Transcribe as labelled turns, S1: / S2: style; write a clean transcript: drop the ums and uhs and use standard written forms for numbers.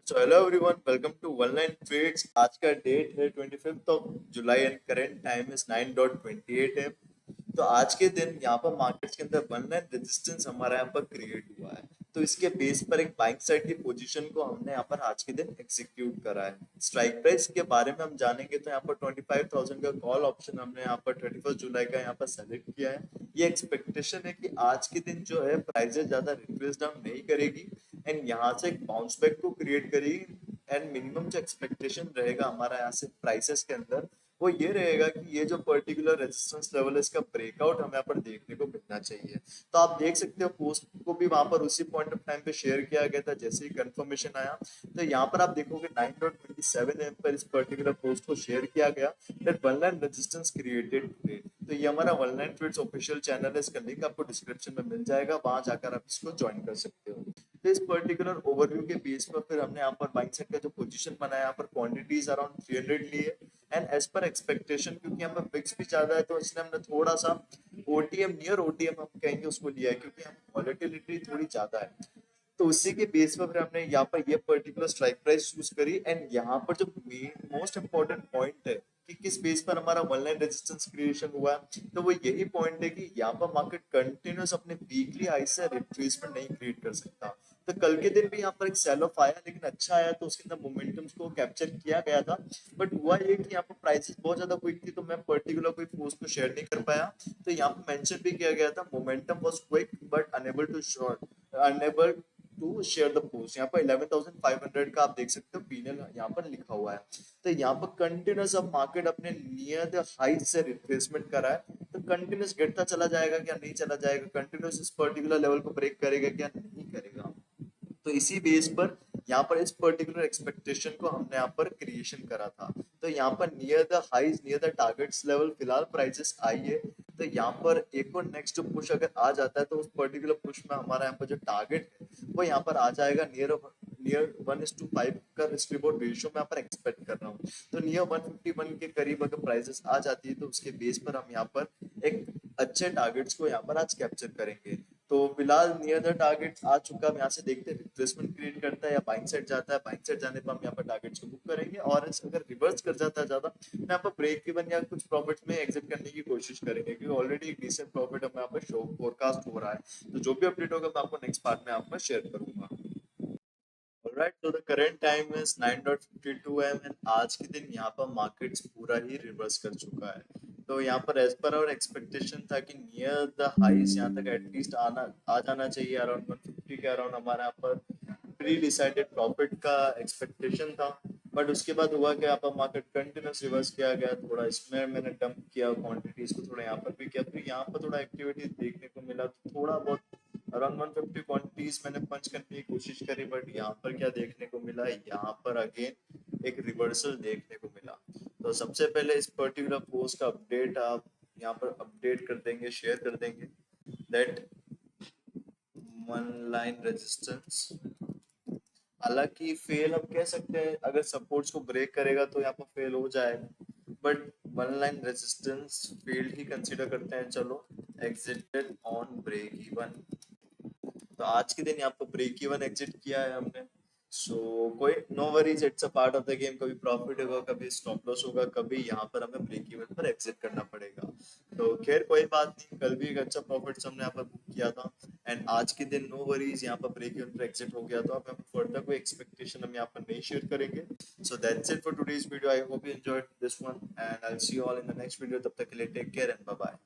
S1: So hello everyone, welcome to One Line Trades. आज का date है 25th of July and current time is 9:28 am. तो आज के दिन यहाँ पर मार्केट्स के अंदर वन लाइन रेजिस्टेंस हमारा यहाँ पर क्रिएट हुआ है। तो इसके बेस पर एक बाइंग साइड की पोजीशन को हमने यहाँ पर आज के दिन एग्जीक्यूट करा है। स्ट्राइक प्राइस के बारे में हम जानेंगे तो यहाँ पर 25,000 का कॉल ऑप्शन हमने यहाँ पर 31 जुलाई का यहाँ पर सेलेक्ट किया है। ये एक्सपेक्टेशन है कि आज के दिन जो है प्राइसेस ज्यादा रिट्रेस डाउन नहीं करेगी एंड यहाँ से एक बाउंस बैक को क्रिएट करेगी एंड मिनिमम जो एक्सपेक्टेशन रहेगा हमारा यहाँ से प्राइसेस के अंदर वो ये रहेगा कि ये जो पर्टिकुलर रेजिस्टेंस लेवल है इसका ब्रेकआउट हमें यहाँ पर देखने को मिलना चाहिए। तो आप देख सकते हो पोस्ट को भी वहां पर उसी पॉइंट ऑफ टाइम पे शेयर किया गया था जैसे ही कंफर्मेशन आया। तो यहाँ पर आप देखोगे 9:27 am पर इस पर्टिकुलर पोस्ट को शेयर किया गया that one line resistance created today. तो ये हमारा one line trades official channel है, इसका लिंक आपको डिस्क्रिप्शन में मिल जाएगा, वहां जाकर आप इसको ज्वाइन कर सकते हो। तो इस पर्टिकुलर ओवरव्यू के बेस पर फिर हमने यहाँ पर बाइंग साइड का जो पोजीशन बनाया, यहाँ पर क्वांटिटीज अराउंड 300 लिए एंड एज पर एक्सपेक्टेशन क्योंकि यहाँ पर फिक्स भी ज्यादा है तो इसलिए हमने थोड़ा सा ओटीएम नियर ओटीएम हम कहेंगे उसको लिया है क्योंकि हम वॉलेटिलिटी थोड़ी ज्यादा है। तो उसी के बेस पर फिर हमने यहाँ पर ये पर्टिकुलर स्ट्राइक प्राइस चूज करी एंड यहाँ पर जो मेन मोस्ट इंपॉर्टेंट पॉइंट है कि किस बेस पर हमारा वन लाइन रेजिस्टेंस क्रिएशन हुआ है, तो वो यही पॉइंट है कि यहाँ पर मार्केट कंटिन्यूस अपने वीकली हाई से रिट्रेसमेंट नहीं क्रिएट कर सकता। तो कल के दिन भी यहाँ पर एक सेल ऑफ आया लेकिन अच्छा आया तो उसके अंदर मोमेंटम्स को कैप्चर किया गया था। बट हुआ ये कि यहाँ पर प्राइसेस बहुत ज्यादा क्विक थी तो मैं पर्टिकुलर कोई पोस्ट को शेयर नहीं कर पाया। तो यहाँ पर मेंशन भी किया गया था momentum was quick but unable to short unable to share the post. यहाँ पर 11,500 का आप देख सकते हो पीनल यहाँ पर लिखा हुआ है। तो यहाँ पर कंटिन्यूस अब मार्केट अपने नियर द हाइट से रिट्रेसमेंट कर रहा है तो कंटिन्यूस गिरता चला जाएगा क्या नहीं चला जाएगा, कंटिन्यूस इस पर्टिकुलर लेवल को ब्रेक करेगा क्या नहीं करेगा। तो इसी बेस पर यहाँ पर इस पर्टिकुलर एक्सपेक्टेशन को हमने यहाँ पर क्रिएशन करा था। तो यहाँ पर near the highs near the targets level फिलहाल प्राइसेस आई है। तो यहाँ पर एक और नेक्स्ट जो पुश अगर आ जाता है तो उस पर्टिकुलर पुश में हमारा यहाँ पर जो टारगेट है वो यहाँ पर आ जाएगा नियर नियर 1:5 का रिस्क रिवॉर्ड रेशियो मैं यहाँ पर एक्सपेक्ट कर रहा हूँ। तो नियर 151 के करीब अगर प्राइसेस आ जाती है तो उसके बेस पर हम यहाँ पर एक अच्छे टारगेट्स को यहाँ पर आज कैप्चर करेंगे। तो फिलहाल नियर द टारगेट आ चुका है, यहाँ से देखते हैं रिट्रेसमेंट क्रिएट करता है या बाइंग साइड जाता है। बाइंग साइड जाने पर हम यहाँ पर टारगेट्स को बुक करेंगे और अगर रिवर्स कर जाता है ज्यादा तो यहाँ पर ब्रेक इवन या कुछ प्रॉफिट्स में एग्जिट करने की कोशिश करेंगे क्योंकि ऑलरेडी एक डिसेंट प्रॉफिट हमें यहाँ पर शो फोरकास्ट हो रहा है। तो जो भी अपडेट होगा मैं आपको नेक्स्ट पार्ट में आपको शेयर करूंगा। Alright, so the current time is 9:52 am and आज के दिन यहाँ पर मार्केट्स पूरा ही रिवर्स कर चुका है। तो यहाँ पर एज पर और एक्सपेक्टेशन था कि नियर द हाइस यहाँ तक एटलीस्ट आना आ जाना चाहिए अराउंड 150 के अराउंड हमारा यहाँ पर प्री डिसाइडेड प्रॉफिट का एक्सपेक्टेशन था। बट उसके बाद हुआ कि यहाँ पर मार्केट कंटिन्यूस रिवर्स किया गया, थोड़ा इसमें मैंने डंप किया क्वांटिटीज को, थोड़ा यहाँ पर भी किया, फिर यहाँ पर थोड़ा एक्टिविटी देखने को मिला तो थोड़ा बहुत अराउंड 150 क्वांटिटीज मैंने पंच करने की कोशिश करी। बट यहाँ पर क्या देखने को मिला, यहाँ पर अगेन एक रिवर्सल देखने को मिला। तो सबसे पहले इस पर्टिकुलर पोस्ट का अपडेट आप यहाँ पर अपडेट कर देंगे, शेयर कर देंगे दैट वन लाइन रेजिस्टेंस हालांकि फेल हम कह सकते हैं, अगर सपोर्ट्स को ब्रेक करेगा तो यहाँ पर फेल हो जाएगा but one line resistance failed he consider करते हैं। चलो एग्जिटेड ऑन ब्रेक इवन। तो आज के दिन यहाँ पर ब्रेक इवन एग्जिट किया है हमने। सो कोई no worries, it's a part of the game. कभी प्रॉफिट होगा, कभी स्टॉप लॉस होगा, कभी यहाँ पर हमें ब्रेक इवन पर एग्जिट करना पड़ेगा। तो खैर कोई बात नहीं, कल भी एक अच्छा प्रॉफिट हमने यहाँ पर बुक किया था एंड आज के दिन नो वरीज, यहाँ पर ब्रेक इवन पर एग्जिट हो गया। तो अब हम फर्दर कोई एक्सपेक्टेशन हम यहाँ पर नहीं शेयर करेंगे। So that's it for today's video. I hope you enjoyed this one and I will see you all in the next video. तब तक के लिए take care and bye bye.